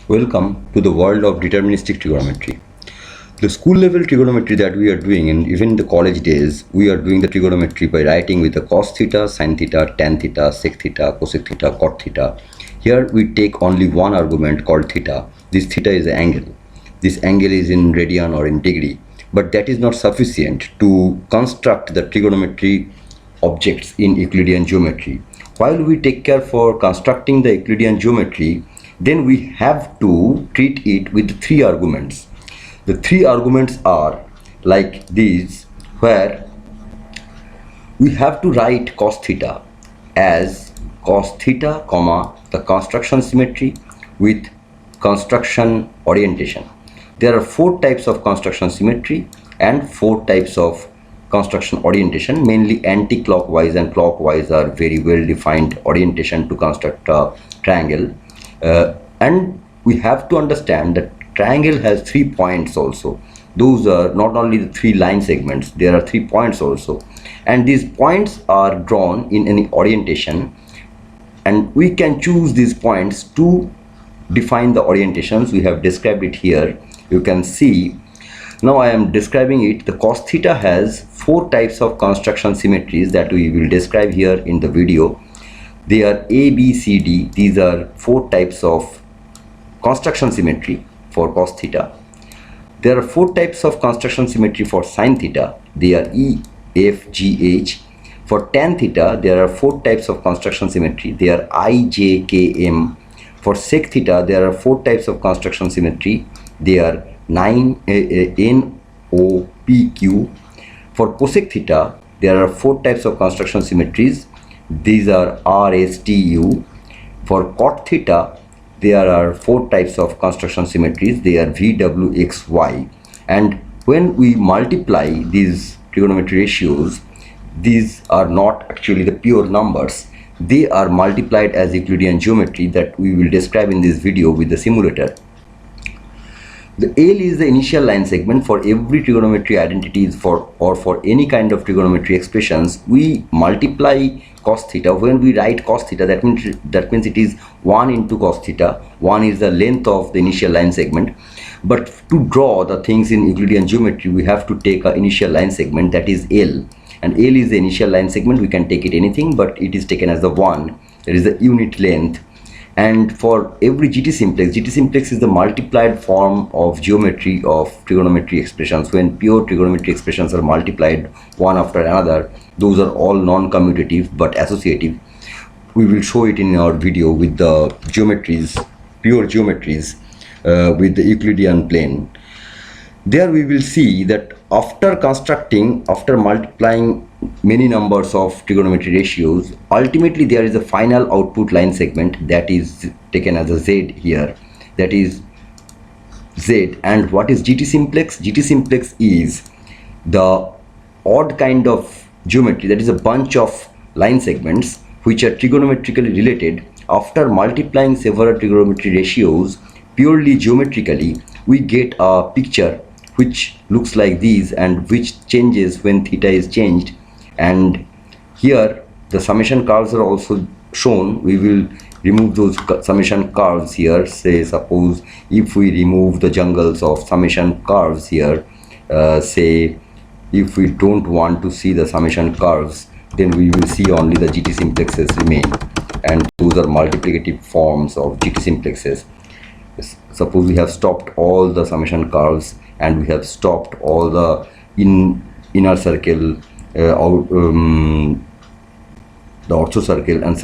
Welcome to the world of deterministic trigonometry. The school level trigonometry that we are doing, and even the college days, we are doing the trigonometry by writing with the cos theta, sin theta, tan theta, sec theta, cosec theta, cot theta. Here we take only one argument called theta. This theta is the angle. This angle is in radian or in degree. But that is not sufficient to construct the trigonometry objects in Euclidean geometry. While we take care for constructing the Euclidean geometry, then we have to treat it with three arguments. The three arguments are like these, where we have to write cos theta as cos theta, comma, the construction symmetry with construction orientation. There are four types of construction symmetry and four types of construction orientation. Mainly anti-clockwise and clockwise are very well defined orientation to construct a triangle. And we have to understand that triangle has 3 points also. Those are not only the 3 line segments, there are 3 points also, and these points are drawn in any orientation, and we can choose these points to define the orientations. We have described it here. You can see now I am describing it. The cos theta has 4 types of construction symmetries that we will describe here in the video. They are A, B, C, D. These are 4 types of construction symmetry for cos theta. There are 4 types of construction symmetry for sin theta. They are E, F, G, H. For tan theta, there are 4 types of construction symmetry. They are I, J, K, M. For sec theta, there are 4 types of construction symmetry. They are N, O, P, Q. For cosec theta, there are 4 types of construction symmetries. These are R, S, T, U. For cot theta, there are 4 types of construction symmetries. They are V, W, X, Y. And when we multiply these trigonometry ratios, these are not actually the pure numbers. They are multiplied as Euclidean geometry that we will describe in this video with the simulator. The L is the initial line segment for every trigonometry identities for any kind of trigonometry expressions. We multiply cos theta. When we write cos theta, that means it is 1 into cos theta. 1 is the length of the initial line segment. But to draw the things in Euclidean geometry, we have to take an initial line segment, that is L. And L is the initial line segment. We can take it anything, but it is taken as the 1. There is the unit length. And for every Gtsimplex is the multiplied form of geometry of trigonometry expressions. When pure trigonometry expressions are multiplied one after another, those are all non-commutative but associative. We will show it in our video with the geometries, pure geometries with the Euclidean plane. There we will see that after multiplying many numbers of trigonometry ratios, ultimately there is a final output line segment that is taken as a Z here, that is Z. And what is Gtsimplex? Gtsimplex is the odd kind of geometry, that is a bunch of line segments which are trigonometrically related. After multiplying several trigonometry ratios purely geometrically, we get a picture which looks like these and which changes when theta is changed. And here the summation curves are also shown. We will remove those summation curves here. Say suppose if we remove the jungles of summation curves here, say if we don't want to see the summation curves, then we will see only the Gtsimplexes remain, and those are multiplicative forms of Gtsimplexes. Suppose we have stopped all the summation curves and we have stopped all the inner circle, the ortho circle and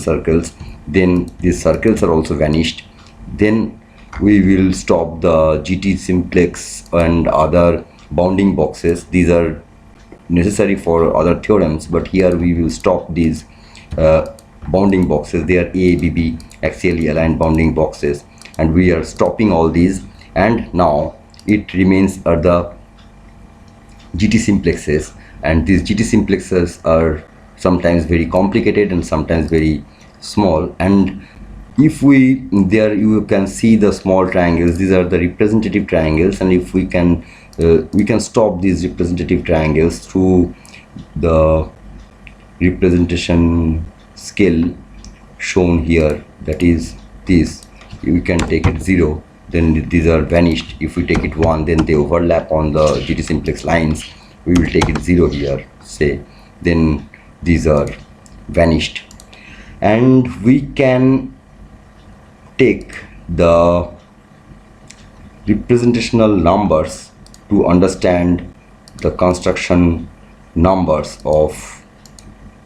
circles, then these circles are also vanished. Then we will stop the Gtsimplex and other bounding boxes. These are necessary for other theorems, but here we will stop these bounding boxes. They are A, B, B axially aligned bounding boxes, and we are stopping all these. And now it remains are the Gtsimplexes, and these Gtsimplexes are sometimes very complicated and sometimes very small. And if we there you can see the small triangles, these are the representative triangles, and if we can stop these representative triangles through the representation scale shown here, that is this. we can take it 0, then these are vanished. If we take it 1, then they overlap on the Gtsimplex lines. We will take it 0 here, say, then these are vanished. And we can take the representational numbers to understand the construction numbers of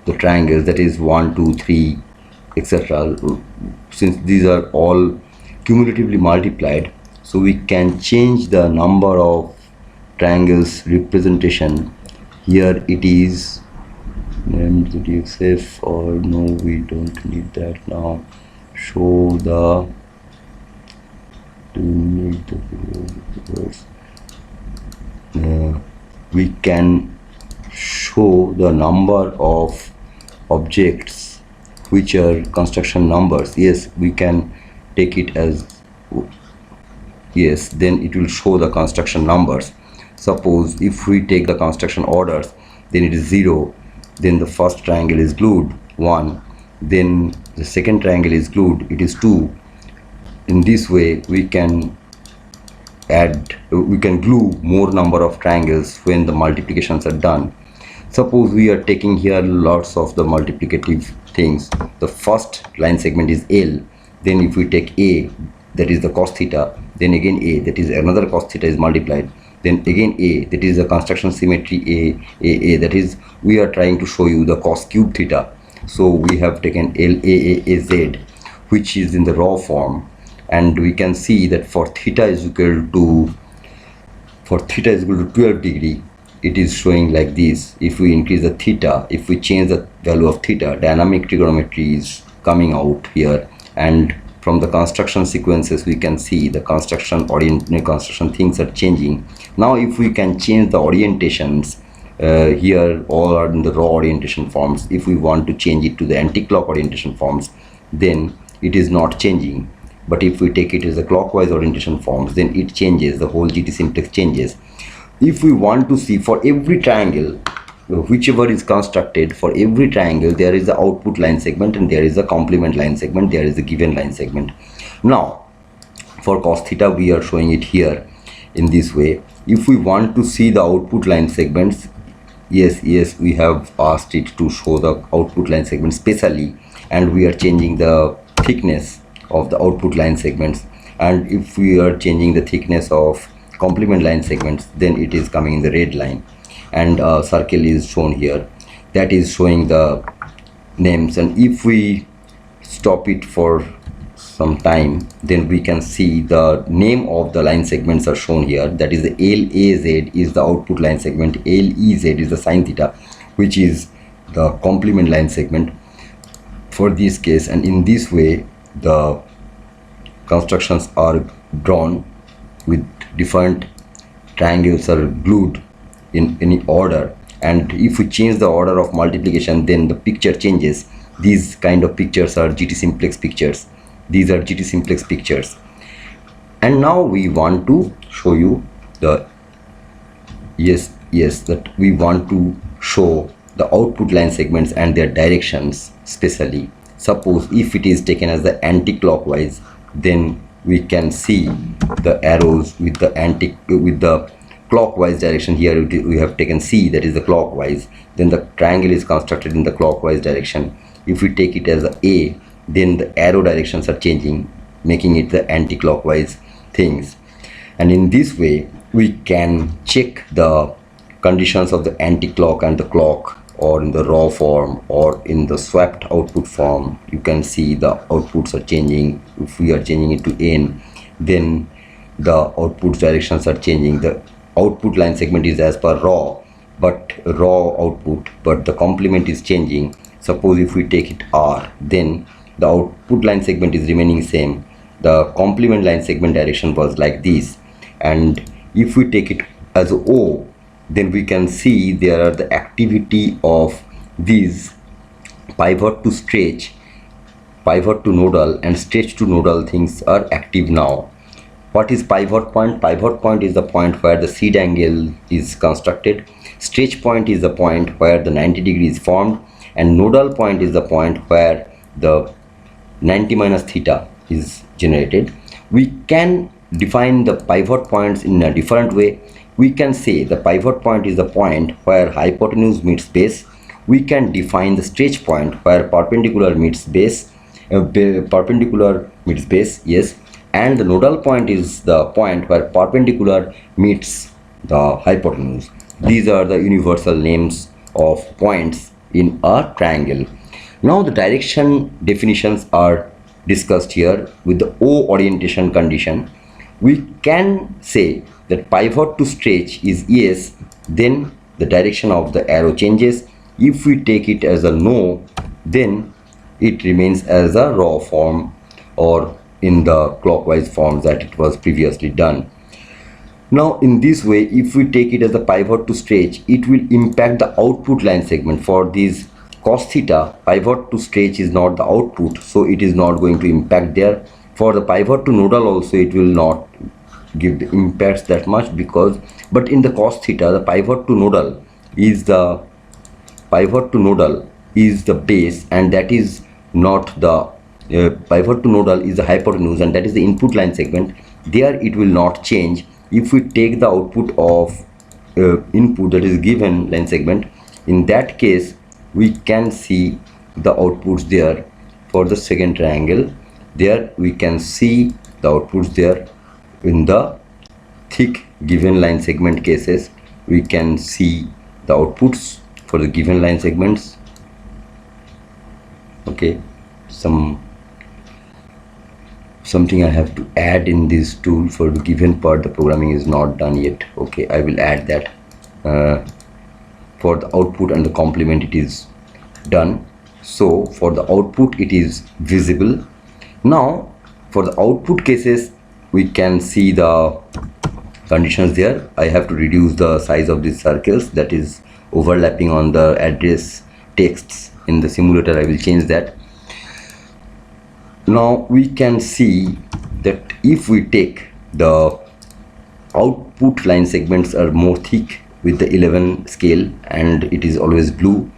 the triangles, that is 1, 2, 3, etc. Since these are all cumulatively multiplied, so we can change the number of triangles representation. Here it is named the DXF, or no, we don't need that now. Show the, do we need the words? We can show the number of objects which are construction numbers. Yes, we can take it as, yes, then it will show the construction numbers. Suppose if we take the construction orders, then it is 0, then the first triangle is glued 1, then the second triangle is glued, it is 2. In this way we can glue more number of triangles when the multiplications are done. Suppose we are taking here lots of the multiplicative things. The first line segment is L, then if we take A, that is the cos theta, then again A, that is another cos theta is multiplied, then again A, that is the construction symmetry A, that is, we are trying to show you the cos cube theta. So we have taken LAAZ, which is in the raw form, and we can see that for theta is equal to 12 degree, it is showing like this. If we increase the theta, if we change the value of theta, dynamic trigonometry is coming out here, and from the construction sequences we can see the construction things are changing. Now if we can change the orientations, here all are in the raw orientation forms. If we want to change it to the anti-clock orientation forms, then it is not changing. But if we take it as a clockwise orientation forms, then it changes, the whole Gtsimplex changes. If we want to see for every triangle, whichever is constructed, for every triangle there is the output line segment and there is a complement line segment, there is a given line segment. Now for cos theta we are showing it here in this way. If we want to see the output line segments, yes, we have asked it to show the output line segments specially, and we are changing the thickness of the output line segments. And if we are changing the thickness of complement line segments, then it is coming in the red line, and a circle is shown here that is showing the names. And if we stop it for some time, then we can see the name of the line segments are shown here. That is the LAZ is the output line segment, LEZ is the sin theta, which is the complement line segment for this case. And in this way the constructions are drawn with different triangles are glued in any order, and if we change the order of multiplication, then the picture changes. These kind of pictures are Gtsimplex pictures. These are Gtsimplex pictures. And now we want to show you the that we want to show the output line segments and their directions specially. Suppose if it is taken as the anti-clockwise, then we can see the arrows with the clockwise direction. Here we have taken C, that is the clockwise, then the triangle is constructed in the clockwise direction. If we take it as A, then the arrow directions are changing, making it the anti-clockwise things. And in this way we can check the conditions of the anti-clock and the clock, or in the raw form or in the swapped output form. You can see the outputs are changing. If we are changing it to N, then the output directions are changing. The output line segment is as per raw output, but the complement is changing. Suppose if we take it R, then the output line segment is remaining same. The complement line segment direction was like this. And if we take it as O, then we can see there are the activity of these pivot to stretch, pivot to nodal, and stretch to nodal things are active now. What is pivot point? Pivot point is the point where the seed angle is constructed. Stretch point is the point where the 90 degree is formed, and nodal point is the point where the 90 minus theta is generated. We can define the pivot points in a different way. We can say the pivot point is the point where hypotenuse meets base. We can define the stretch point where perpendicular meets base, perpendicular meets base, yes, and the nodal point is the point where perpendicular meets the hypotenuse. These are the universal names of points in a triangle. Now the direction definitions are discussed here with the O orientation condition. We can say that pivot to stretch is yes, then the direction of the arrow changes. If we take it as a no, then it remains as a raw form or in the clockwise form that it was previously done. Now in this way, if we take it as a pivot to stretch, it will impact the output line segment. For this cos theta, pivot to stretch is not the output, so it is not going to impact there. For the pivot to nodal also, it will not give the impacts that much, because but in the cos theta, the pivot to nodal is the base, and that is not the pivot to nodal is the hypotenuse, and that is the input line segment. There it will not change. If we take the output of input, that is given line segment, in that case we can see the outputs there. For the second triangle, there we can see the outputs there. In the thick given line segment cases, we can see the outputs for the given line segments. Okay, something I have to add in this tool. For the given part, the programming is not done yet. Okay, I will add that. For the output and the complement, it is done. So for the output, it is visible. Now for the output cases, we can see the conditions there. I have to reduce the size of these circles that is overlapping on the address texts in the simulator. I will change that. Now we can see that if we take the output line segments are more thick with the 11 scale, and it is always blue.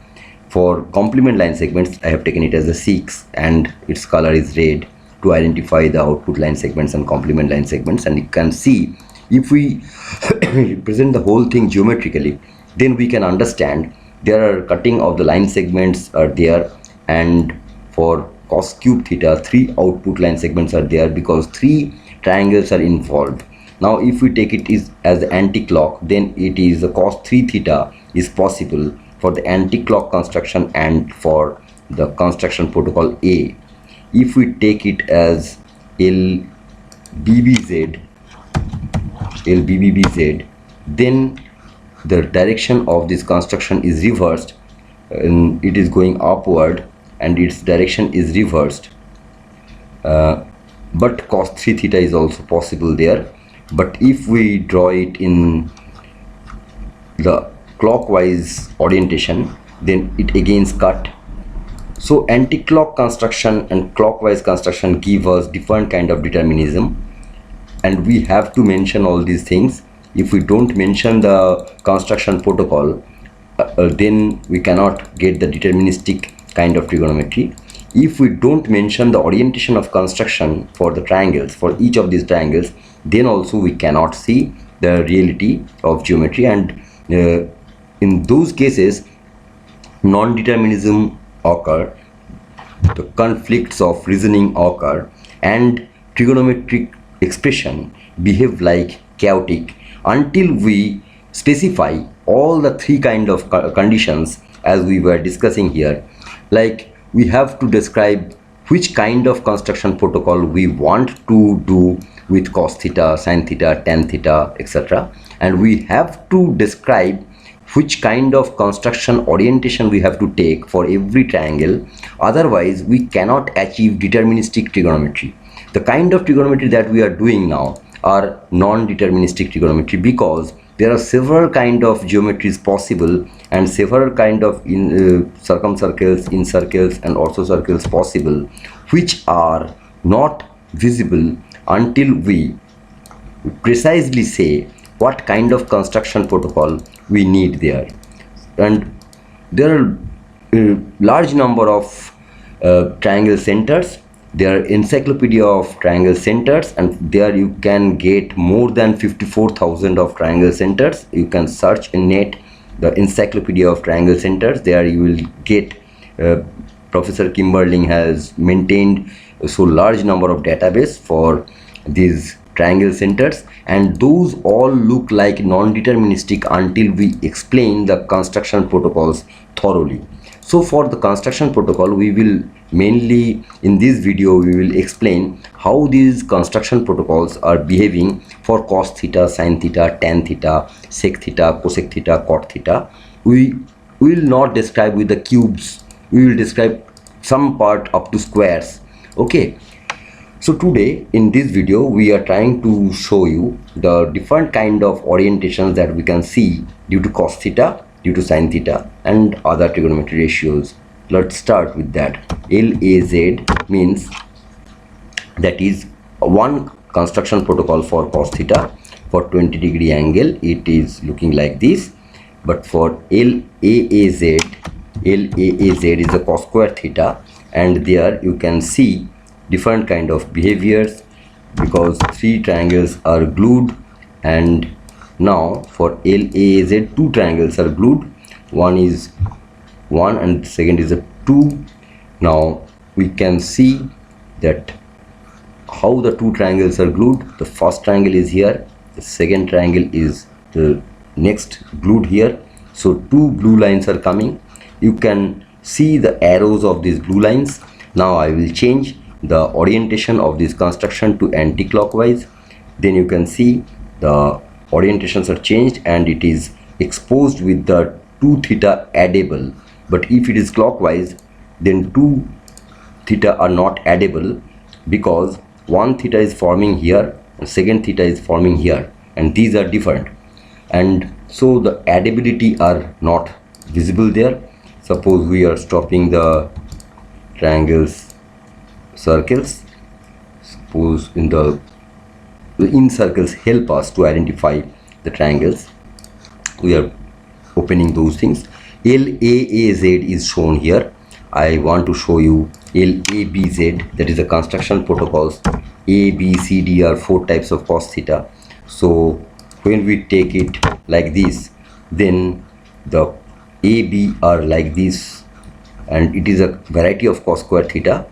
For complement line segments, I have taken it as a 6 and its color is red to identify the output line segments and complement line segments. And you can see, if we represent the whole thing geometrically, then we can understand there are cutting of the line segments are there, and for cos cube theta 3 output line segments are there because 3 triangles are involved. Now if we take it is as the anti-clock, then it is the cos 3 theta is possible for the anti-clock construction and for the construction protocol A. If we take it as LBBZ, then the direction of this construction is reversed, and it is going upward and its direction is reversed. But cos 3 theta is also possible there. But if we draw it in the clockwise orientation, then it again is cut. So anti-clock construction and clockwise construction give us different kind of determinism, and we have to mention all these things. If we don't mention the construction protocol, then we cannot get the deterministic kind of trigonometry. If we don't mention the orientation of construction for the triangles, for each of these triangles, then also we cannot see the reality of geometry, and in those cases non-determinism occur, the conflicts of reasoning occur, and trigonometric expression behave like chaotic until we specify all the 3 kind of conditions as we were discussing here. Like, we have to describe which kind of construction protocol we want to do with cos theta, sin theta, tan theta, etc. And we have to describe which kind of construction orientation we have to take for every triangle. Otherwise we cannot achieve deterministic trigonometry. The kind of trigonometry that we are doing now are non-deterministic trigonometry, because there are several kind of geometries possible and several kind of circumcircles, incircles and also circles possible, which are not visible until we precisely say what kind of construction protocol we need there. And there are a large number of triangle centers There are encyclopedia of triangle centers, and there you can get more than 54,000 of triangle centers. You can search in net the encyclopedia of triangle centers. There you will get Professor Kimberling has maintained so large number of database for these triangle centers, and those all look like non-deterministic until we explain the construction protocols thoroughly. So for the construction protocol, we will mainly in this video we will explain how these construction protocols are behaving for cos theta, sin theta, tan theta, sec theta, cosec theta, cot theta. We will not describe with the cubes, we will describe some part up to squares. Okay, so today in this video we are trying to show you the different kind of orientations that we can see due to cos theta, due to sin theta, and other trigonometry ratios. Let's start with that. LAZ means that is one construction protocol for cos theta. For 20-degree angle it is looking like this, but for LAAZ is a cos square theta, and there you can see different kind of behaviors because three triangles are glued. And now for LAAZ two triangles are glued, one is 1 and the second is a 2. Now we can see that how the two triangles are glued. The first triangle is here, the second triangle is the next glued here. So two blue lines are coming. You can see the arrows of these blue lines. Now I will change the orientation of this construction to anti-clockwise. Then you can see the orientations are changed and it is exposed with the 2 theta addable. But if it is clockwise, then 2 theta are not addable because 1 theta is forming here and second theta is forming here, and these are different, and so the addability are not visible there. Suppose we are stopping the triangles circles. Suppose the in circles help us to identify the triangles. We are opening those things. LAAZ is shown here. I want to show you LABZ, that is the construction protocols. A, B, C, D are 4 types of cos theta. So when we take it like this, then the AB are like this, and it is a variety of cos square theta.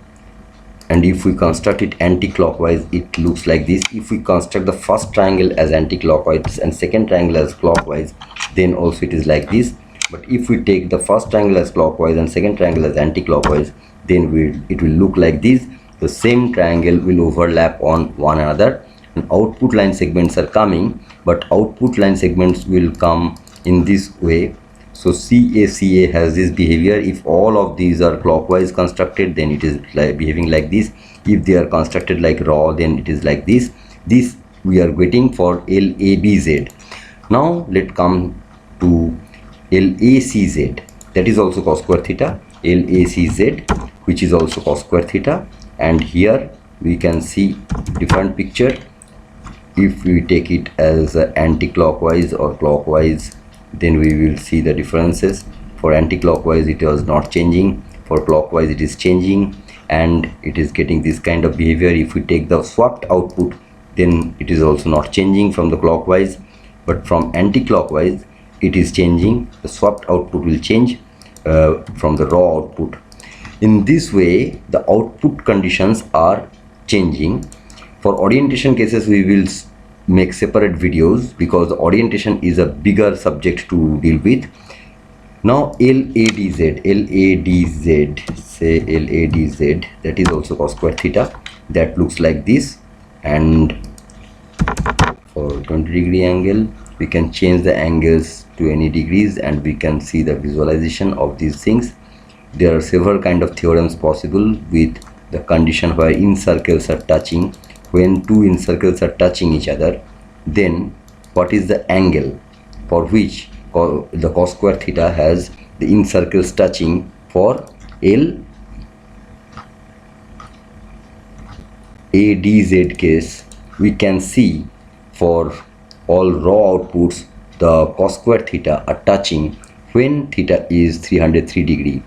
And if we construct it anti-clockwise, it looks like this. If we construct the first triangle as anti-clockwise and second triangle as clockwise, then also it is like this. But if we take the first triangle as clockwise and second triangle as anti-clockwise, then it will look like this. The same triangle will overlap on one another, and output line segments are coming, but output line segments will come in this way. So CA has this behavior. If all of these are clockwise constructed, then it is like behaving like this. If they are constructed like raw, then it is like this. This we are getting for LABZ. Now let's come to LACZ, that is also cos square theta. LACZ, which is also cos square theta, and here we can see different picture. If we take it as anti-clockwise or clockwise, then we will see the differences. For anti-clockwise it was not changing, for clockwise it is changing, and it is getting this kind of behavior. If we take the swapped output, then it is also not changing from the clockwise, but from anti-clockwise it is changing. The swapped output will change from the raw output. In this way the output conditions are changing. For orientation cases we will make separate videos because the orientation is a bigger subject to deal with. Now LADZ, say LADZ, that is also cos square theta. That looks like this, and for 20-degree angle we can change the angles to any degrees and we can see the visualization of these things. There are several kind of theorems possible with the condition where in circles are touching. When two in circles are touching each other, then what is the angle for which the cos square theta has the in circles touching? For LADZ case, we can see for all raw outputs the cos square theta are touching when theta is 303 degree.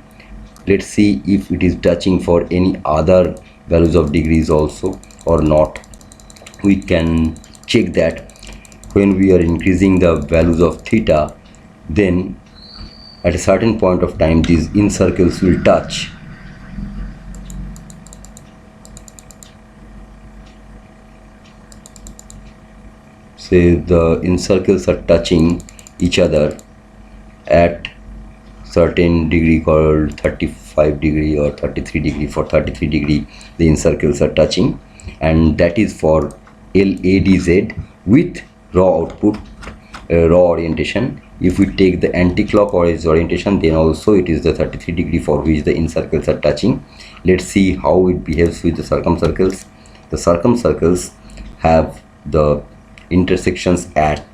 Let's see if it is touching for any other values of degrees also or not. We can check that when we are increasing the values of theta, then at a certain point of time these in circles will touch. Say the in circles are touching each other at certain degree called 35 degree or 33 degree. For 33 degree the in circles are touching, and that is for LADZ with raw output, raw orientation. If we take the anti-clockwise orientation, then also it is the 33 degree for which the in circles are touching. Let's see how it behaves with the circumcircles. The circumcircles have the intersections at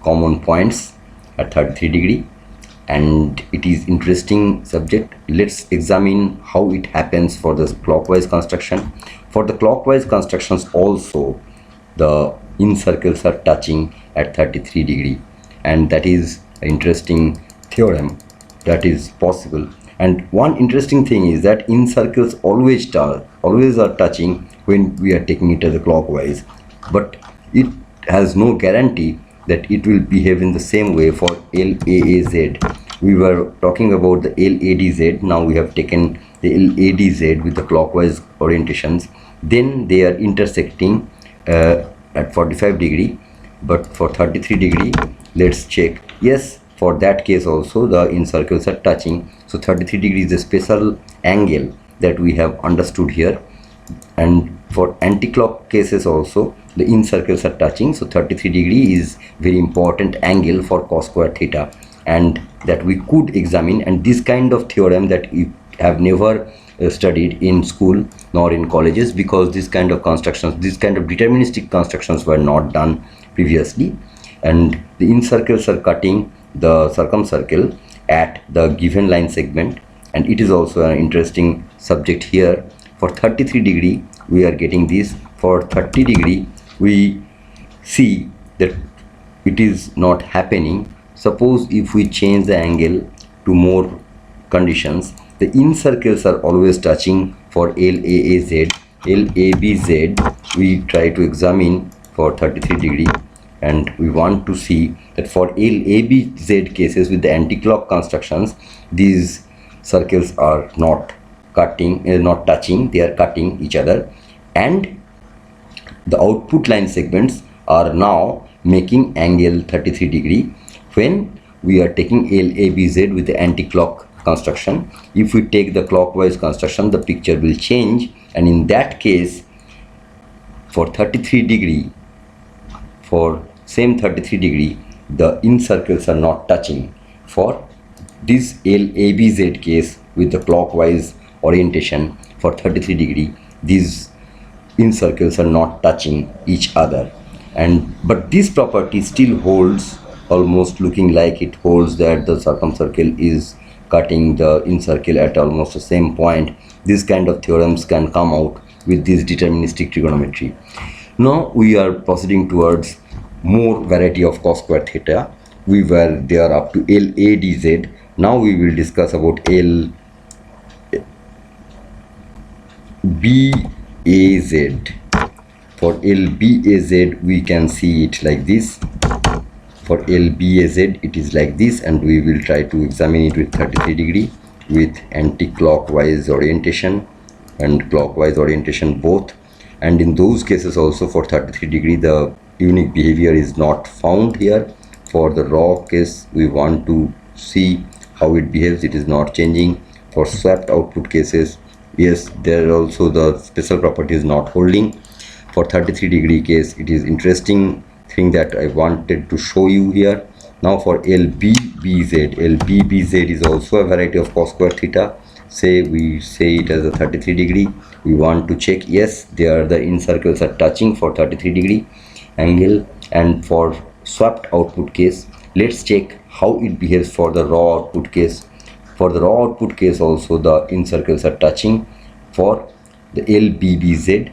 common points at 33 degree, and it is interesting subject. Let's examine how it happens for the clockwise construction. For the clockwise constructions also the in circles are touching at 33 degree, and that is an interesting theorem that is possible. And one interesting thing is that in circles always are touching when we are taking it as a clockwise, but it has no guarantee that it will behave in the same way for LAAZ. We were talking about the LADZ, now we have taken the LADZ with the clockwise orientations, then they are intersecting at 45 degree. But for 33 degree, let's check. Yes, for that case also the in circles are touching. So 33 degree is a special angle that we have understood here. And for anti-clock cases also the in circles are touching. So 33 degree is very important angle for cos square theta, and that we could examine. And this kind of theorem that we have never studied in school nor in colleges, because this kind of constructions, this kind of deterministic constructions were not done previously. And the in circles are cutting the circumcircle at the given line segment, and it is also an interesting subject here. For 33 degree we are getting this. For 30 degree we see that it is not happening. Suppose if we change the angle to more conditions, the in circles are always touching. For LAAZ, LABZ we try to examine for 33 degree, and we want to see that for LABZ cases with the anti-clock constructions, these circles are not not touching, they are cutting each other, and the output line segments are now making angle 33 degree when we are taking LABZ with the anti-clock construction. If we take the clockwise construction, the picture will change, and in that case for 33 degree, for same 33 degree, the in circles are not touching. For this LABZ case with the clockwise orientation for 33 degree, these in circles are not touching each other. And but this property still holds, almost looking like it holds, that the circumcircle is cutting the in circle at almost the same point. This kind of theorems can come out with this deterministic trigonometry. Now we are proceeding towards more variety of cos square theta. We were there up to LADZ. Now we will discuss about LBAZ. For LBAZ we can see it like this. For LBAZ it is like this, and we will try to examine it with 33 degree with anti-clockwise orientation and clockwise orientation both. And in those cases also for 33 degree the unique behavior is not found here. For the raw case we want to see how it behaves, it is not changing. For swapped output cases, yes, there also the special property is not holding. For 33 degree case, it is interesting thing that I wanted to show you here. Now for LBBZ, LBBZ is also a variety of cos square theta. Say we say it as a 33 degree. We want to check, yes, there the in circles are touching for 33 degree angle. And for swapped output case, let's check how it behaves for the raw output case. For the raw output case also the in circles are touching. For the LBBZ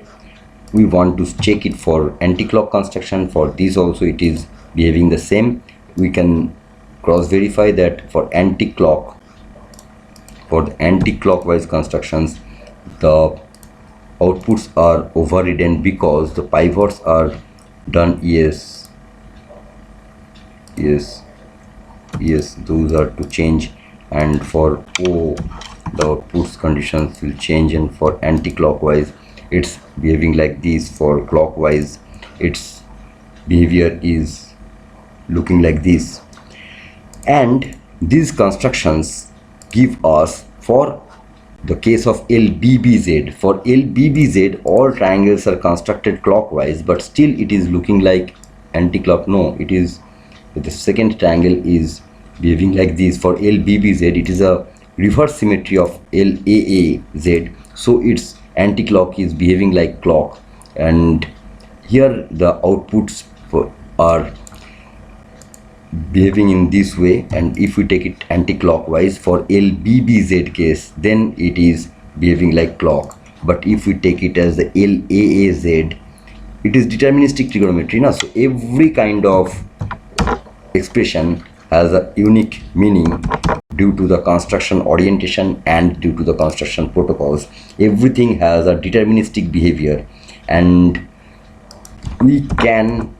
we want to check it for anti-clock construction. For this also it is behaving the same. We can cross verify that for anti-clock, for the anti-clockwise constructions, the outputs are overridden because the pivots are done. Yes, those are to change, and for O the outputs conditions will change, and for anti-clockwise it's behaving like this. For clockwise its behavior is looking like this. And these constructions give us, for the case of LBBZ, for LBBZ all triangles are constructed clockwise, but still it is looking like anti-clock. No, it is, the second triangle is behaving like this. For LBBZ it is a reverse symmetry of LAAZ, so its anti-clock is behaving like clock, and here the outputs are behaving in this way. And if we take it anti-clockwise for LBBZ case, then it is behaving like clock. But if we take it as the LAAZ, it is deterministic trigonometry now, so every kind of expression has a unique meaning due to the construction orientation and due to the construction protocols. Everything has a deterministic behavior, and we can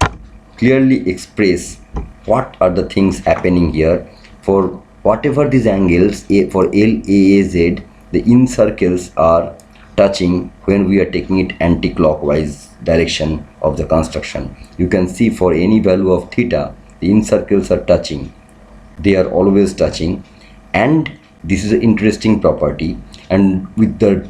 clearly express what are the things happening here. For whatever these angles, for LAAZ, the in circles are touching when we are taking it anti-clockwise direction of the construction. You can see for any value of theta, the in circles are touching, they are always touching, and this is an interesting property. And with the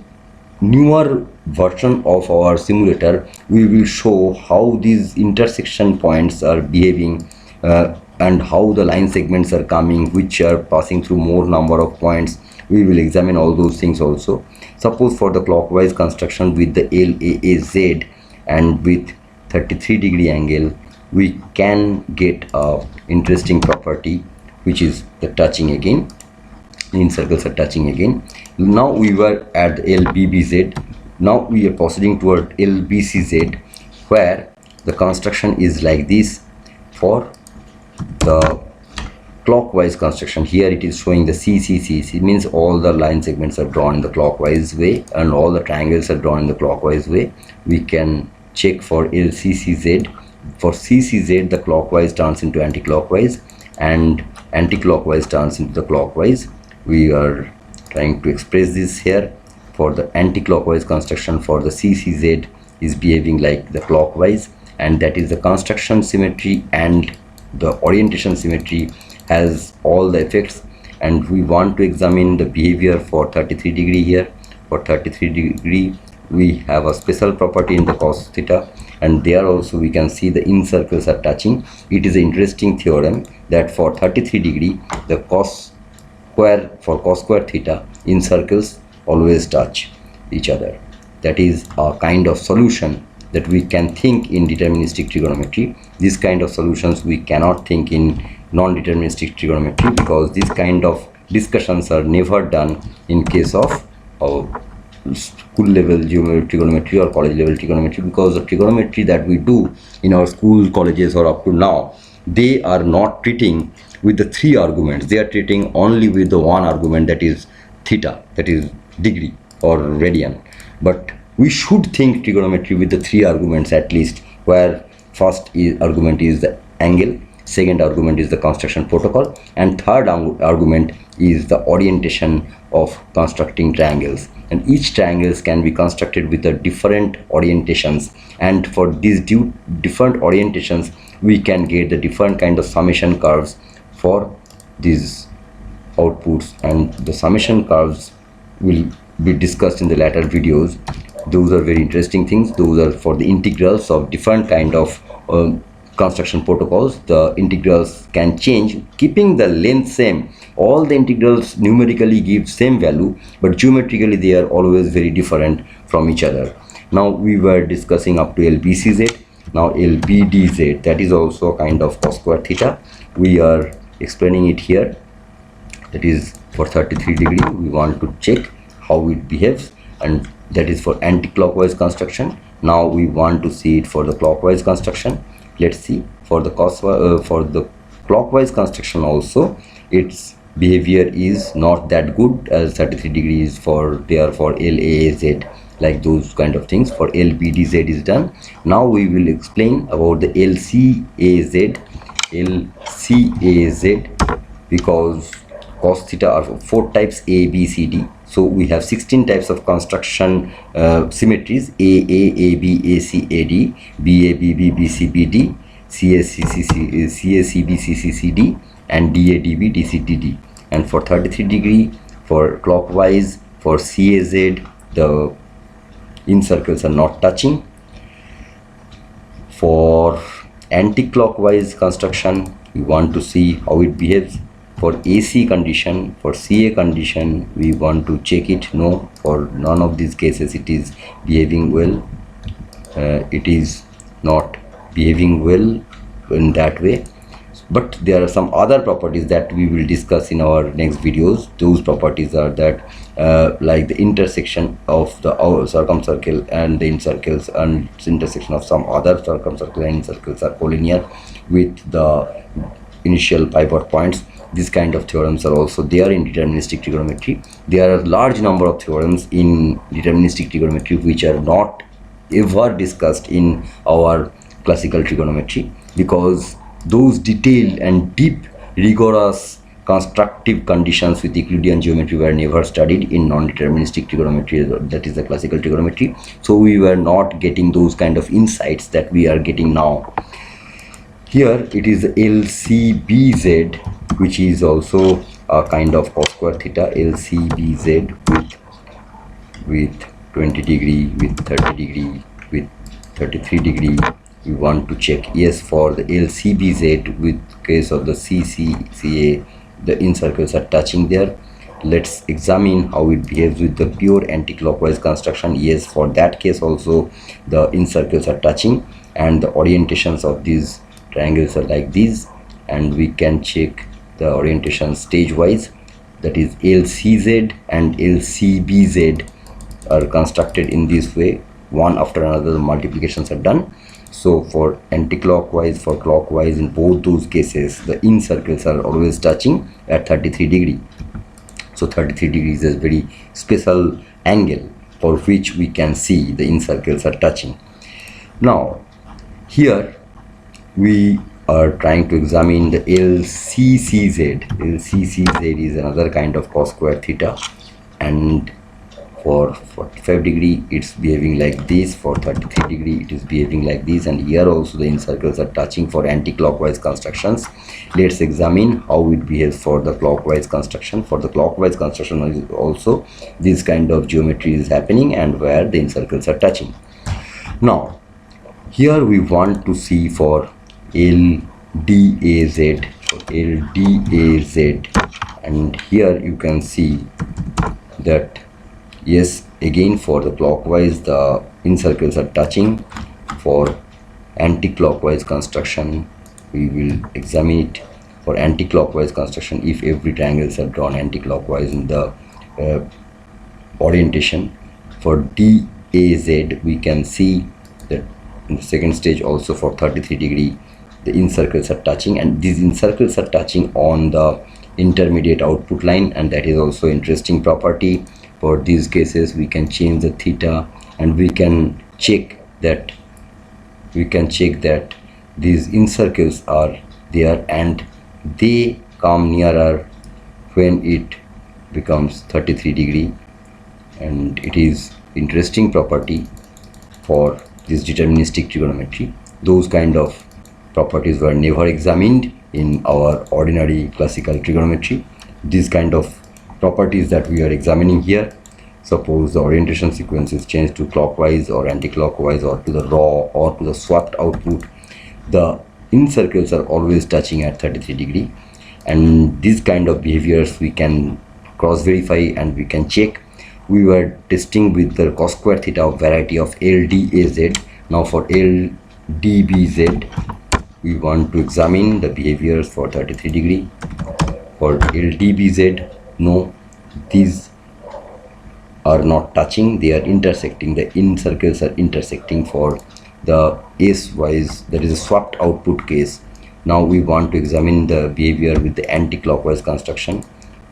newer version of our simulator, we will show how these intersection points are behaving, and how the line segments are coming, which are passing through more number of points. We will examine all those things also. Suppose for the clockwise construction with the LAAZ and with 33-degree angle, we can get a interesting property, which is the touching again. In circles are touching again. Now we were at the LBBZ, now we are proceeding toward LBCZ, where the construction is like this. For the clockwise construction, here it is showing the CCCC, means all the line segments are drawn in the clockwise way and all the triangles are drawn in the clockwise way. We can check for LCCZ. For CCZ, the clockwise turns into anti-clockwise and anti-clockwise turns into the clockwise. We are trying to express this here. For the anti-clockwise construction, for the CCZ is behaving like the clockwise, and that is the construction symmetry and the orientation symmetry has all the effects. And we want to examine the behavior for 33 degree here. For 33 degree we have a special property in the cos theta, and there also we can see the in circles are touching. It is an interesting theorem that for 33 degree the cos square theta, in circles always touch each other. That is a kind of solution that we can think in deterministic trigonometry. This kind of solutions we cannot think in non-deterministic trigonometry, because this kind of discussions are never done in case of school level trigonometry or college level trigonometry, because the trigonometry that we do in our school, colleges or up to now, they are not treating with the three arguments. They are treating only with the one argument, that is theta, that is degree or radian. But we should think trigonometry with the three arguments at least, where first argument is the angle, second argument is the construction protocol, and third argument is the orientation of constructing triangles. And each triangles can be constructed with the different orientations, and for these different orientations we can get the different kind of summation curves for these outputs, and the summation curves will be discussed in the later videos. Those are very interesting things. Those are for the integrals of different kind of construction protocols. The integrals can change keeping the length same. All the integrals numerically give same value, but geometrically they are always very different from each other. Now we were discussing up to LBCZ. Now LBDZ, that is also a kind of cos square theta. We are explaining it here. That is for 33 degree. We want to check how it behaves, and that is for anti-clockwise construction. Now we want to see it for the clockwise construction. Let's see for the for the clockwise construction also, its behavior is not that good as 33 degrees for there for LAAZ, like those kind of things. For LBDZ is done. Now we will explain about the LCAZ. Because cos theta are 4 types, A, B, C, D. So we have 16 types of construction symmetries: AB, AC, AD, BB, BC, BD, CACB, CCD, and DADB, DCDD. And for 33 degree, for clockwise, for CAZ, the incircles are not touching. For anti-clockwise construction, we want to see how it behaves. For AC condition, for CA condition, we want to check it. No, for none of these cases it is behaving well. It is not behaving well in that way. But there are some other properties that we will discuss in our next videos. Those properties are that like the intersection of the circumcircle and the incircles, and intersection of some other circumcircle and incircles are collinear with the initial pivot points. These kind of theorems are also there in deterministic trigonometry. There are a large number of theorems in deterministic trigonometry which are not ever discussed in our classical trigonometry, because those detailed and deep, rigorous constructive conditions with Euclidean geometry were never studied in non-deterministic trigonometry, that is the classical trigonometry. So we were not getting those kind of insights that we are getting now. Here it is LCBZ, which is also a kind of cos square theta. LCBZ with 20 degree, with 30 degree, with 33 degree. We want to check. Yes, for the LCBZ, with case of the CCCA, the incircles are touching there. Let's examine how it behaves with the pure anti-clockwise construction. Yes, for that case also the incircles are touching, and the orientations of these triangles are like these, and we can check the orientation stage wise. That is LCZ and LCBZ are constructed in this way. One after another the multiplications are done. So for anti-clockwise, for clockwise, in both those cases the incircles are always touching at 33 degree. So 33 degrees is a very special angle for which we can see the incircles are touching. Now here we are trying to examine the LCCZ. LCCZ is another kind of cos square theta, and for 45 degree it's behaving like this, for 33 degree it is behaving like this, and here also the incircles are touching for anti-clockwise constructions. Let's examine how it behaves for the clockwise construction. For the clockwise construction is also this kind of geometry is happening, and where the incircles are touching. Now here we want to see for LDAZ, and here you can see that yes, again for the clockwise the incircles are touching. For anti-clockwise construction we will examine it. For anti-clockwise construction, if every triangles are drawn anti-clockwise in the orientation, for DAZ we can see that in the second stage also for 33 degree the incircles are touching, and these incircles are touching on the intermediate output line, and that is also interesting property. For these cases we can change the theta, and we can check that these incircles are there and they come nearer when it becomes 33 degree, and it is interesting property for this deterministic trigonometry. Those kind of properties were never examined in our ordinary classical trigonometry. These kind of properties that we are examining here, suppose the orientation sequence is changed to clockwise or anti-clockwise or to the raw or to the swapped output, the incircles are always touching at 33 degree, and these kind of behaviors we can cross verify and we can check. We were testing with the cos square theta of variety of LDAZ. Now for LDBZ we want to examine the behaviors for 33 degree. For LDBZ, no, these are not touching, they are intersecting, the incircles are intersecting. For the S wise, that is a swapped output case. Now we want to examine the behavior with the anti-clockwise construction.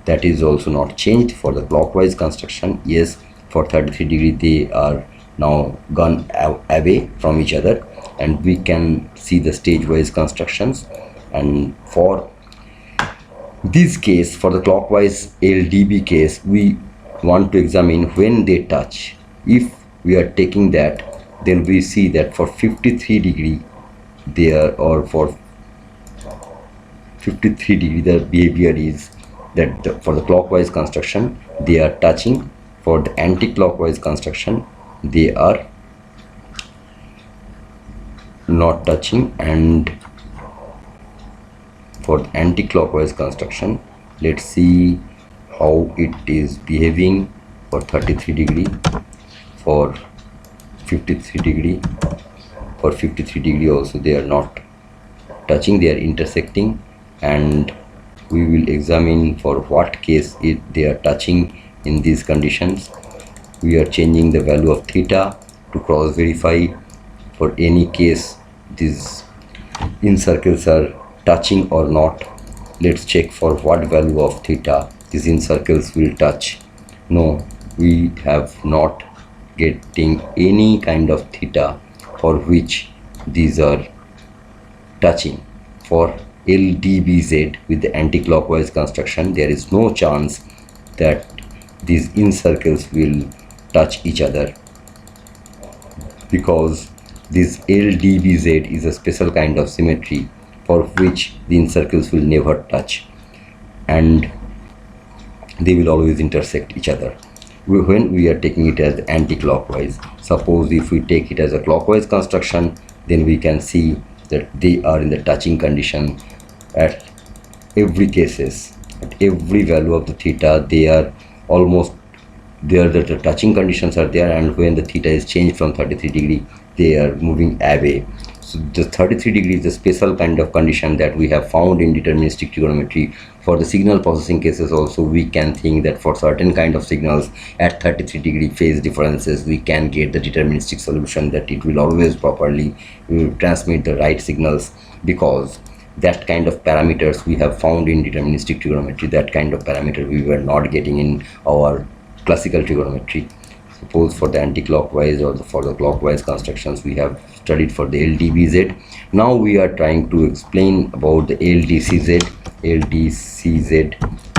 That is also not changed. For the clockwise construction, yes, for 33 degree they are now gone away from each other, and we can see the stage wise constructions. And for this case, for the clockwise LDB case, we want to examine when they touch. If we are taking that, then we see that for 53 degree there, or for 53 degree the behavior is that for the clockwise construction they are touching, for the anti-clockwise construction they are not touching, and for the anti-clockwise construction let's see how it is behaving for 33 degree, for 53 degree. For 53 degree also they are not touching, they are intersecting, and we will examine for what case they are touching. In these conditions we are changing the value of theta to cross verify for any case these incircles are touching or not. Let's check for what value of theta these incircles will touch. No, we have not getting any kind of theta for which these are touching. For LDBZ with the anti-clockwise construction there is no chance that these incircles will touch each other, because this LDBZ is a special kind of symmetry for which the incircles will never touch and they will always intersect each other when we are taking it as anti-clockwise. Suppose if we take it as a clockwise construction, then we can see that they are in the touching condition at every cases, at every value of the theta they are almost there, that the touching conditions are there, and when the theta is changed from 33 degree they are moving away. So the 33 degree is a special kind of condition that we have found in deterministic trigonometry. For the signal processing cases also we can think that for certain kind of signals at 33 degree phase differences we can get the deterministic solution, that it will always properly transmit the right signals, because that kind of parameters we have found in deterministic trigonometry. That kind of parameter we were not getting in our classical trigonometry. Suppose for the anti-clockwise or for the clockwise constructions we have studied for the LDBZ. Now we are trying to explain about the LDCZ,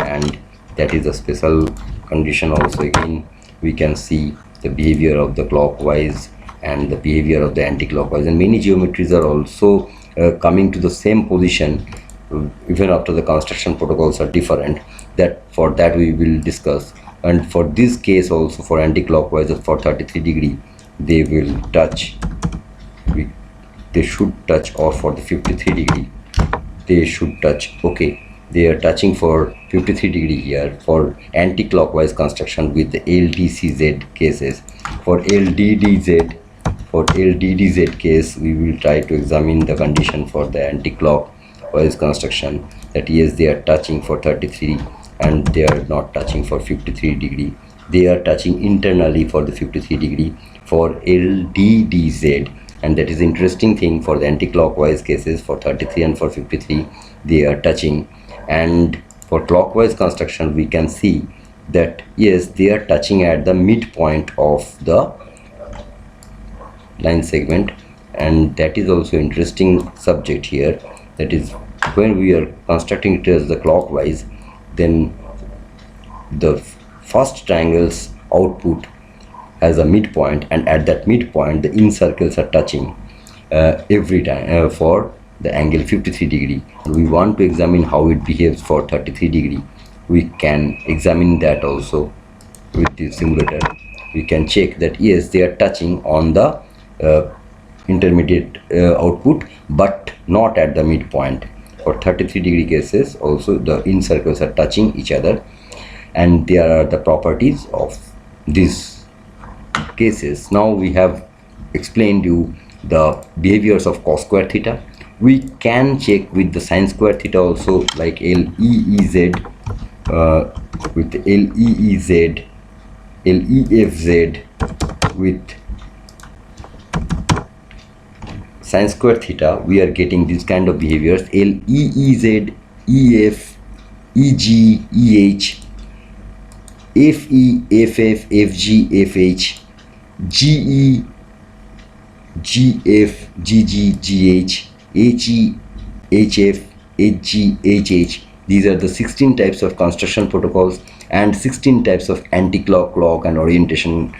and that is a special condition also. Again we can see the behavior of the clockwise and the behavior of the anti-clockwise, and many geometries are also coming to the same position even after the construction protocols are different. That for that we will discuss. And for this case also, for anti-clockwise for 33 degree they will touch, they should touch, or for the 53 degree they should touch. Okay, they are touching for 53 degree here for anti-clockwise construction with the LDCZ cases. For LDDZ case we will try to examine the condition for the anti-clockwise construction, that yes they are touching for 33 and they are not touching for 53 degree. They are touching internally for the 53 degree for LDDZ, and that is interesting thing. For the anti-clockwise cases for 33 and for 53 they are touching, and for clockwise construction we can see that yes they are touching at the midpoint of the line segment, and that is also interesting subject here. That is when we are constructing it as the clockwise, then the first triangle's output has a midpoint, and at that midpoint the incircles are touching every time for the angle 53 degree. We want to examine how it behaves for 33 degree. We can examine that also with the simulator. We can check that yes they are touching on the intermediate output but not at the midpoint. For 33 degree cases also the incircles are touching each other, and there are the properties of these cases. Now we have explained you the behaviors of cos square theta. We can check with the sin square theta also, like LEEZ with LEEZ, LEFZ with sin square theta. We are getting this kind of behaviors: LEEZ, EF, EG, EH, FE, FF, FG, FH, GE, GF, GG, GH, HE, HF, HG, HH. These are the 16 types of construction protocols and 16 types of anti-clock, clock and orientation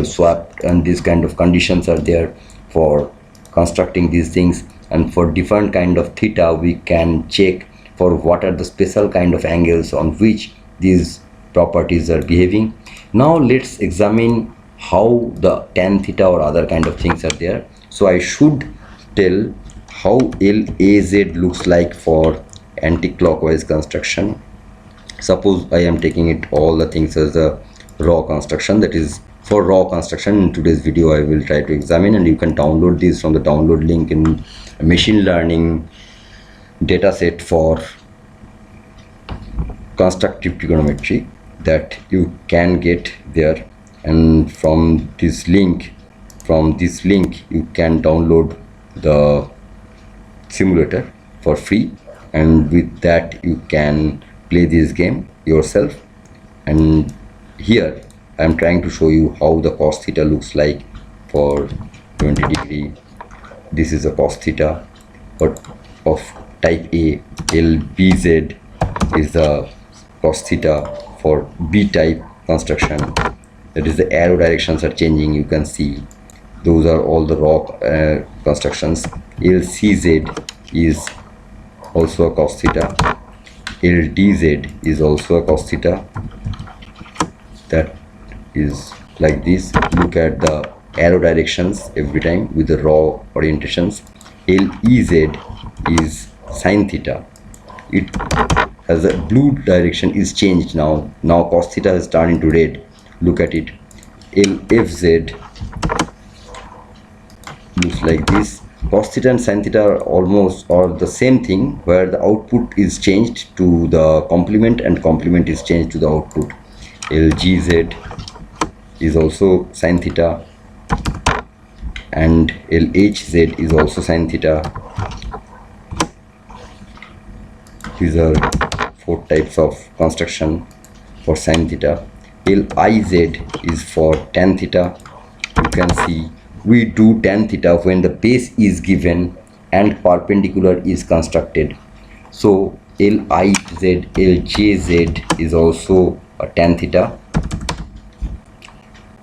swap, and these kind of conditions are there for constructing these things. And for different kind of theta we can check for what are the special kind of angles on which these properties are behaving. Now let's examine how the tan theta or other kind of things are there. So I should tell how LAZ looks like for anti-clockwise construction. Suppose I am taking it all the things as a raw construction. That is, for raw construction in today's video I will try to examine, and you can download these from the download link in machine learning dataset for constructive trigonometry that you can get there. And from this link you can download the simulator for free, and with that you can play this game yourself. And here I am trying to show you how the cos theta looks like for 20 degree. This is a cos theta but of type A. LBZ is the cos theta for B type construction. That is, the arrow directions are changing, you can see those are all the raw constructions. LCZ is also a cos theta. LDZ is also a cos theta. That is like this. Look at the arrow directions every time with the raw orientations. LEZ is sin theta. It has a blue direction is changed now. Now cos theta has turned into red. Look at it. LFZ looks like this. Cos theta and sin theta are almost or the same thing, where the output is changed to the complement and complement is changed to the output. LGZ is also sin theta, and LHZ is also sin theta. These are 4 types of construction for sin theta. LIZ is for tan theta. You can see we do tan theta when the base is given and perpendicular is constructed. So LIZ, LJZ is also a tan theta.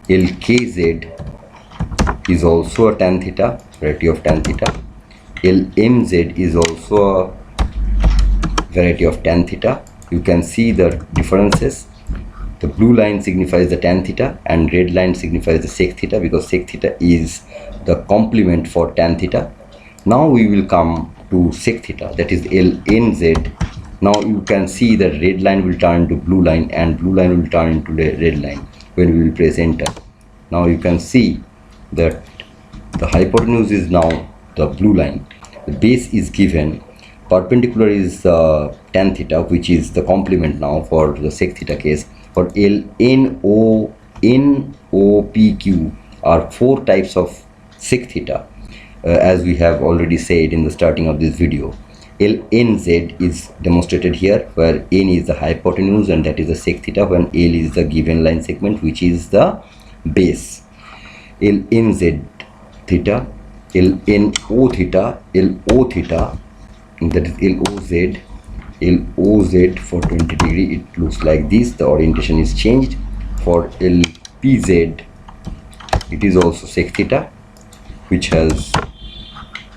LKZ is also a tan theta, variety of tan theta. LMZ is also a variety of tan theta. You can see the differences. The blue line signifies the tan theta and red line signifies the sec theta, because sec theta is the complement for tan theta. Now we will come to sec theta, that is LNZ. Now you can see the red line will turn into blue line and blue line will turn into the red line when we will press enter. Now you can see that the hypotenuse is now the blue line, the base is given, perpendicular is tan theta, which is the complement now for the sec theta case. For LNO, NOPQ are 4 types of sec theta, as we have already said in the starting of this video. LNZ is demonstrated here, where N is the hypotenuse and that is the sec theta, when L is the given line segment which is the base. LNZ theta, LNO theta, LO theta, that is LOZ for 20 degree, it looks like this. The orientation is changed. For LPZ, it is also sec theta, which has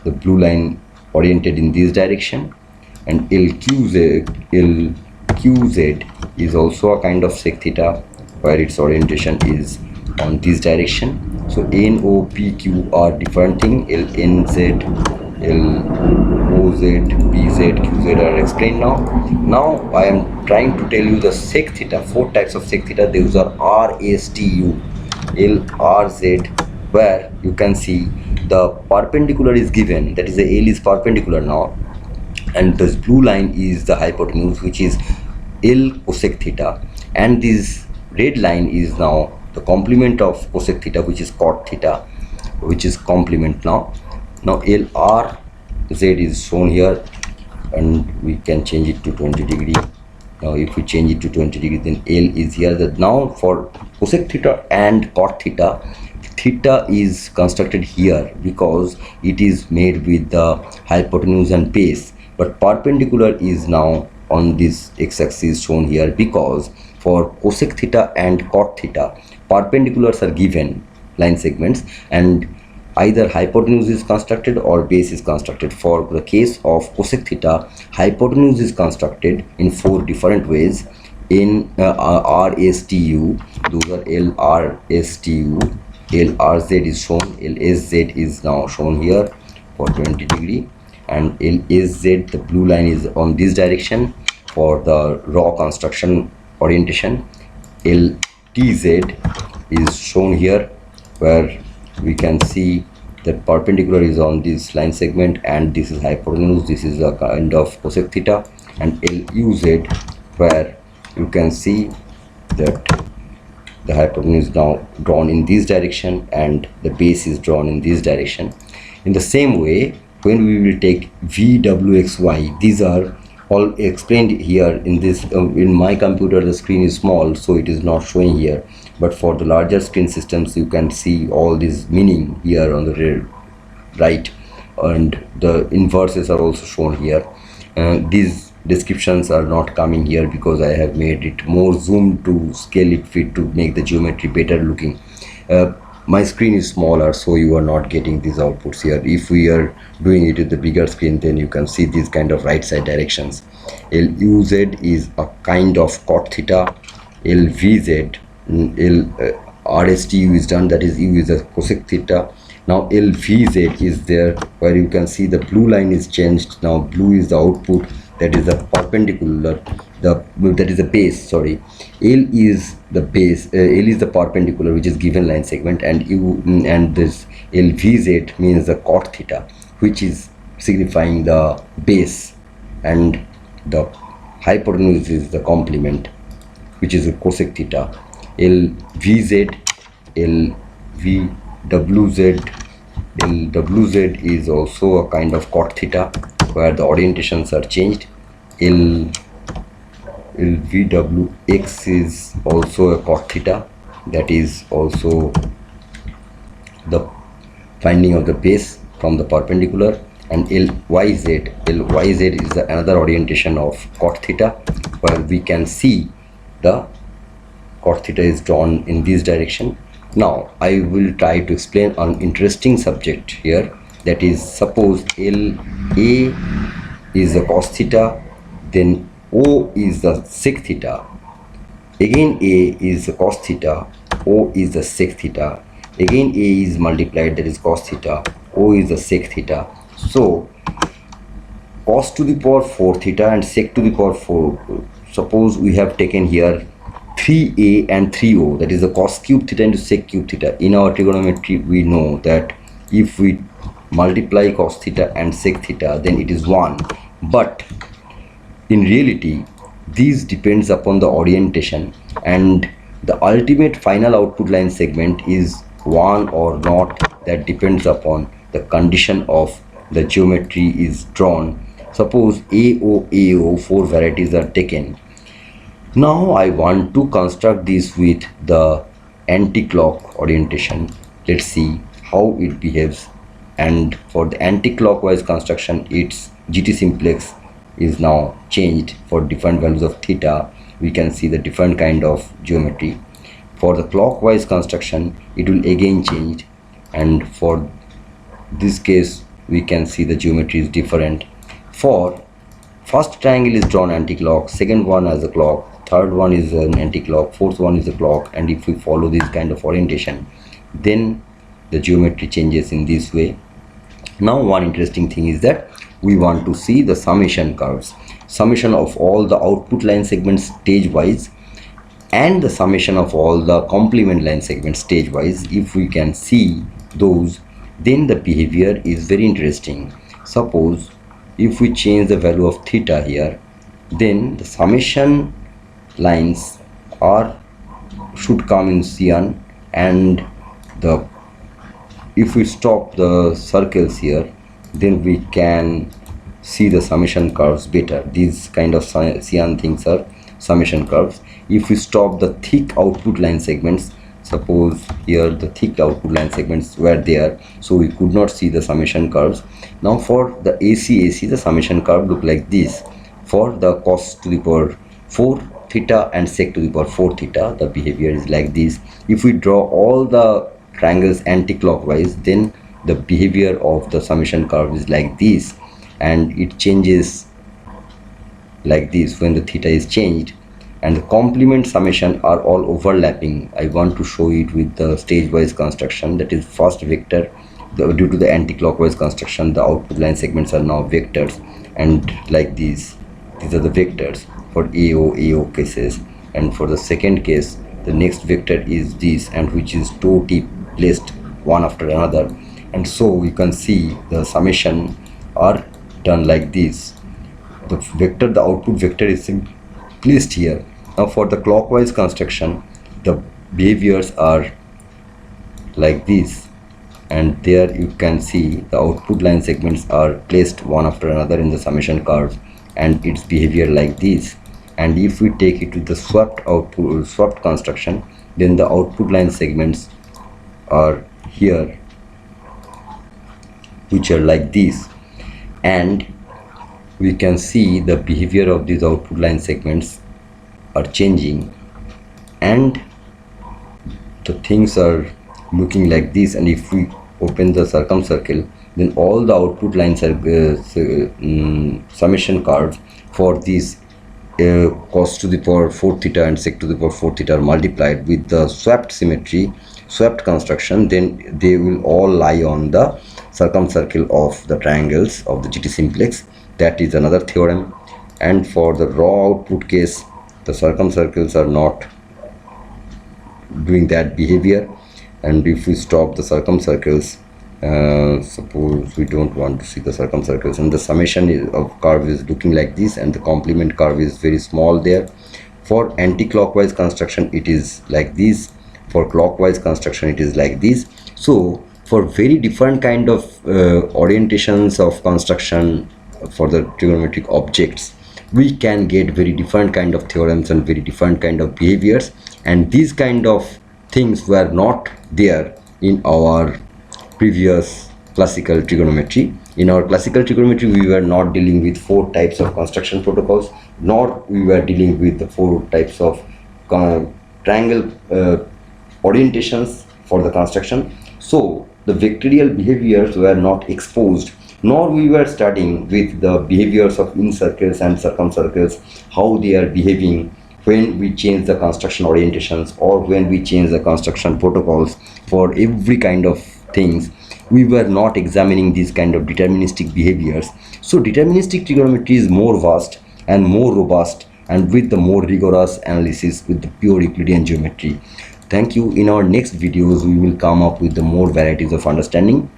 the blue line oriented in this direction, and LQZ is also a kind of sec theta, where its orientation is on this direction. So NOPQ are different thing. LNZ, LOZ, PZ, QZ are explained now. Now I am trying to tell you the sec theta, 4 types of sec theta. Those are RSTU, LRZ, where you can see the perpendicular is given, that is the L is perpendicular now, and this blue line is the hypotenuse, which is L cosec theta, and this red line is now the complement of cosec theta, which is cot theta, which is complement now. Now LRZ is shown here, and we can change it to 20 degree. Now if we change it to 20 degrees, then L is here. That now for cosec theta and cot theta, theta is constructed here because it is made with the hypotenuse and base, but perpendicular is now on this x-axis shown here, because for cosec theta and cot theta, perpendiculars are given line segments and either hypotenuse is constructed or base is constructed. For the case of cosec theta, hypotenuse is constructed in 4 different ways. In RSTU, those are LRSTU, LRZ is shown, LSZ is now shown here for 20 degree, and LSZ, the blue line, is on this direction for the raw construction orientation. LTZ is shown here, where we can see that perpendicular is on this line segment and this is hypotenuse, this is a kind of cosec theta. And LUZ, where you can see that the hypotenuse is now drawn in this direction and the base is drawn in this direction. In the same way, when we will take VWXY, these are all explained here in this. In my computer the screen is small, so it is not showing here, but for the larger screen systems you can see all this meaning here on the right, and the inverses are also shown here. These descriptions are not coming here because I have made it more zoom to scale it fit to make the geometry better looking. My screen is smaller, so you are not getting these outputs here. If we are doing it with the bigger screen, then you can see these kind of right side directions. LUZ is a kind of cot theta. LVZ, RSTU is done, that is U is a cosec theta. Now LVZ is there, where you can see the blue line is changed. Now blue is the output, that is the perpendicular, that is the base, sorry. L is the base, L is the perpendicular which is given line segment, and this LVZ means the cot theta, which is signifying the base, and the hypotenuse is the complement, which is a cosec theta. LVZ, LWZ is also a kind of cot theta, where the orientations are changed. LVWX is also a cot theta, that is also the finding of the base from the perpendicular. And LYZ is another orientation of cot theta, where we can see the cot theta is drawn in this direction. Now I will try to explain an interesting subject here, that is, suppose LA is the cos theta, then O is the sec theta, again A is the cos theta, O is the sec theta, again A is multiplied, that is cos theta, O is the sec theta. So cos to the power 4 theta and sec to the power 4, suppose we have taken here 3A and 3O, that is the cos cube theta into sec cube theta. In our trigonometry we know that if we multiply cos theta and sec theta, then it is 1, but in reality these depends upon the orientation, and the ultimate final output line segment is 1 or not, that depends upon the condition of the geometry is drawn. Suppose AO, 4 varieties are taken. Now I want to construct this with the anti-clock orientation. Let's see how it behaves. And for the anti-clockwise construction, its Gtsimplex is now changed. For different values of theta, we can see the different kind of geometry. For the clockwise construction, it will again change, and for this case we can see the geometry is different. For first triangle is drawn anti-clock, second one as a clock, third one is an anti-clock, fourth one is a clock, and if we follow this kind of orientation, then the geometry changes in this way. Now one interesting thing is that we want to see the summation curves, summation of all the output line segments stage wise and the summation of all the complement line segments stage wise. If we can see those, then the behavior is very interesting. Suppose if we change the value of theta here, then the summation lines should come in cyan, and if we stop the circles here, then we can see the summation curves better. These kind of cyan things are summation curves. If we stop the thick output line segments, suppose here the thick output line segments were there, so we could not see the summation curves. Now for the AC, the summation curve look like this. For the cos to the power 4 theta and sec to the power 4 theta, the behavior is like this. If we draw all the triangles anti-clockwise, then the behavior of the summation curve is like this, and it changes like this when the theta is changed, and the complement summation are all overlapping. I want to show it with the stage-wise construction. That is, first vector, due to the anti-clockwise construction, the output line segments are now vectors, and like these are the vectors for AO cases. And for the second case, the next vector is this, and which is toe tip placed one after another, and so you can see the summation are done like this. The vector, the output vector is placed here. Now for the clockwise construction, the behaviors are like this, and there you can see the output line segments are placed one after another in the summation curve, and its behavior like this. And if we take it to the swapped construction, then the output line segments are here, which are like this, and we can see the behavior of these output line segments are changing, and the things are looking like this. And if we open the circumcircle, then all the output lines are summation curves for these cos to the power 4 theta and sec to the power 4 theta are multiplied with the swapped symmetry, swapped construction, then they will all lie on the circumcircle of the triangles of the Gtsimplex. That is another theorem. And for the raw output case, the circumcircles are not doing that behavior. And if we stop the circumcircles, suppose we don't want to see the circumcircles, and the summation of curve is looking like this, and the complement curve is very small there. For anti-clockwise construction, it is like this. For clockwise construction, it is like this. So for very different kind of orientations of construction for the trigonometric objects, we can get very different kind of theorems and very different kind of behaviors, and these kind of things were not there in our previous classical trigonometry. In our classical trigonometry, we were not dealing with 4 types of construction protocols, nor we were dealing with the 4 types of triangle orientations for the construction. So the vectorial behaviors were not exposed, nor we were studying with the behaviors of incircles and circumcircles, how they are behaving when we change the construction orientations or when we change the construction protocols for every kind of things. We were not examining these kind of deterministic behaviors. So deterministic trigonometry is more vast and more robust, and with the more rigorous analysis with the pure Euclidean geometry. Thank you. In our next videos, we will come up with the more varieties of understanding.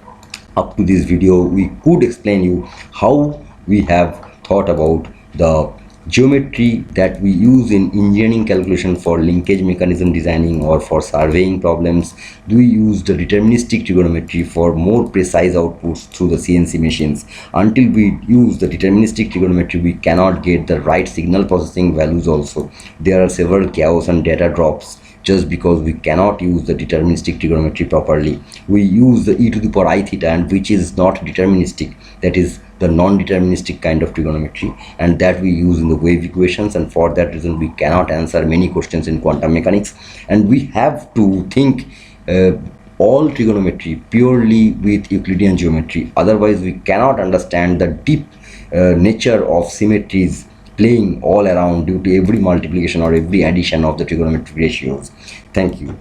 Up to this video, we could explain you how we have thought about the geometry that we use in engineering calculation for linkage mechanism designing or for surveying problems. We use the deterministic trigonometry for more precise outputs through the CNC machines. Until we use the deterministic trigonometry, we cannot get the right signal processing values also. There are several chaos and data drops just because we cannot use the deterministic trigonometry properly. We use the e to the power I theta, and which is not deterministic, that is the non-deterministic kind of trigonometry, and that we use in the wave equations, and for that reason we cannot answer many questions in quantum mechanics. And we have to think all trigonometry purely with Euclidean geometry, otherwise we cannot understand the deep nature of symmetries playing all around due to every multiplication or every addition of the trigonometric ratios. Thank you.